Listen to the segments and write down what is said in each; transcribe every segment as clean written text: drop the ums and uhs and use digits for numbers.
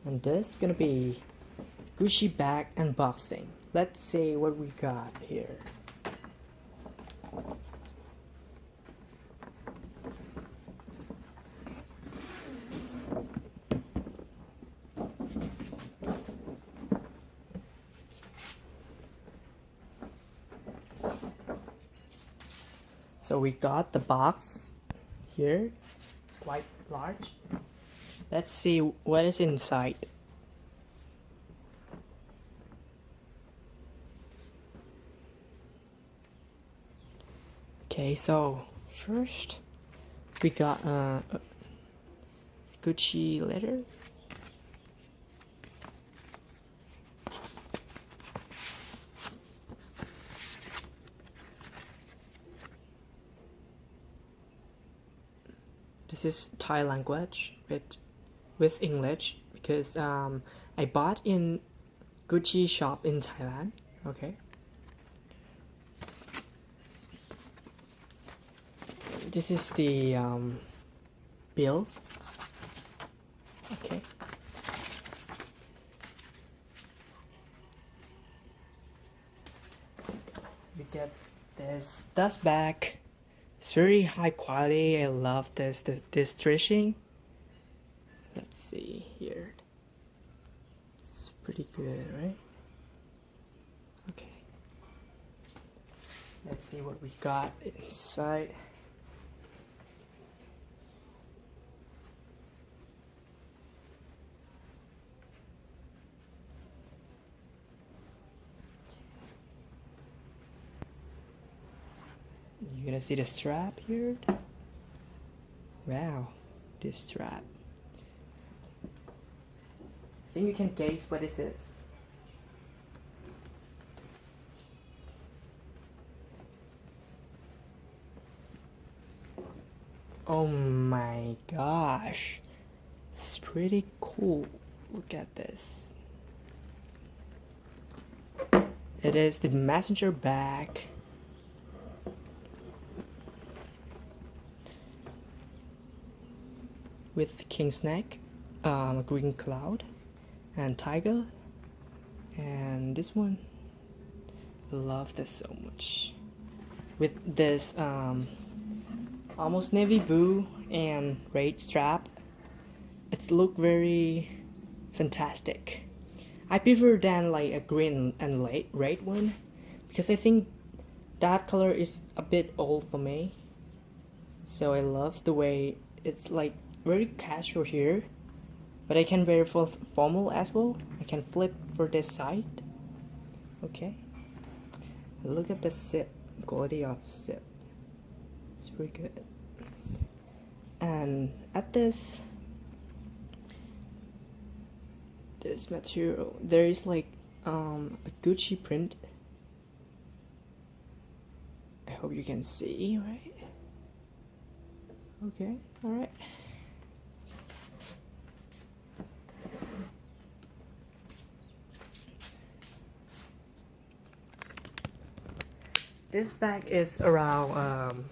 And this is gonna be Gucci bag unboxing. Let's see what we got here. So we got the box here. It's quite large. Let's see what is inside. Okay, so first we got a Gucci letter. This is Thai language with English because I bought in Gucci shop in Thailand. Okay. This is the bill. Okay. We get this dust bag. It's very high quality. I love this stitching. Let's see here. It's pretty good, right? Okay. Let's see what we got inside. You're gonna see the strap here. Wow, this strap. I think you can guess what this is. Oh my gosh, it's pretty cool. Look at this. It is the messenger bag. With king's neck, a green cloud, and tiger, and this one. I love this so much. With this almost navy blue and red strap, it's look very fantastic. I prefer than like a green and red one because I think that color is a bit old for me. So I love the way it's like very casual here, but I can wear for formal as well. I can flip for this side. Okay, look at the zip, quality of zip. It's pretty good. And at this material, there is like a Gucci print. I hope you can see, right? Okay, all right. This bag is around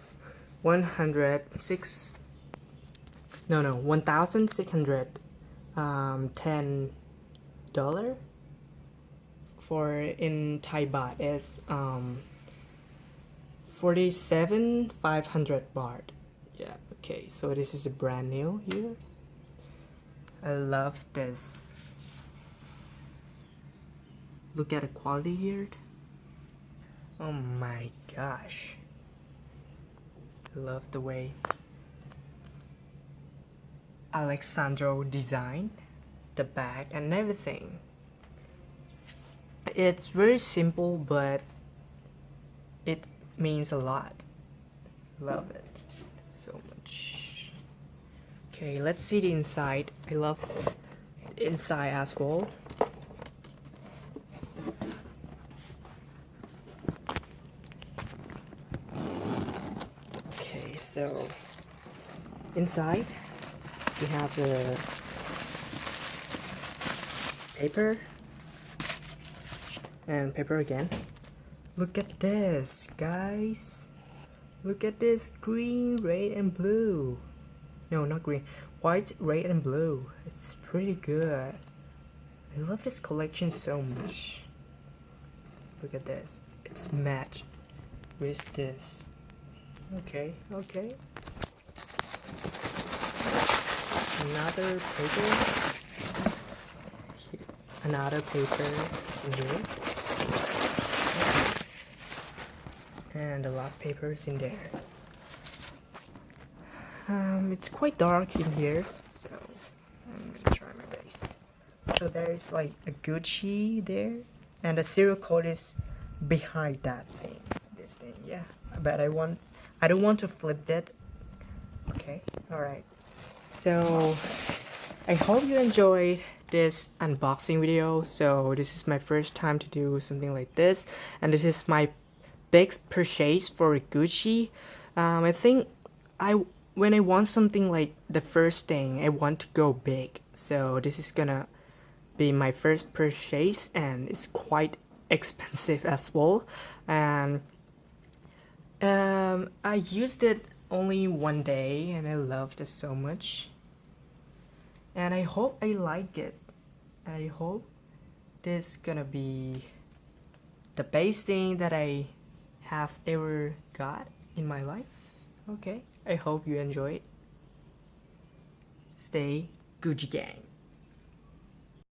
$1,610 for in Thai baht is 47,500 baht. Yeah, okay, so this is a brand new here. I love this. Look at the quality here. Oh my gosh, I love the way Alexandro designed the bag and everything. It's very simple, but it means a lot. Love it so much. Okay, let's see the inside. I love the inside as well. So inside we have the paper and paper again. Look at this, guys. Look at this green, red, and blue. No, not green. White, red, and blue. It's pretty good. I love this collection so much. Look at this. It's matched with this. Okay. Another paper. Another paper in here. And the last paper is in there. It's quite dark in here, so I'm gonna try my best. So there's like a Gucci there, and the serial code is behind that thing. This thing, yeah. But I don't want to flip that. Okay, alright. So I hope you enjoyed this unboxing video. So this is my first time to do something like this, and this is my big purchase for Gucci. I think when I want something like the first thing, I want to go big. So this is gonna be my first purchase, and it's quite expensive as well. And I used it only one day, and I loved it so much. And I hope I like it. I hope this gonna be the best thing that I have ever got in my life. Okay, I hope you enjoy it. Stay Gucci gang.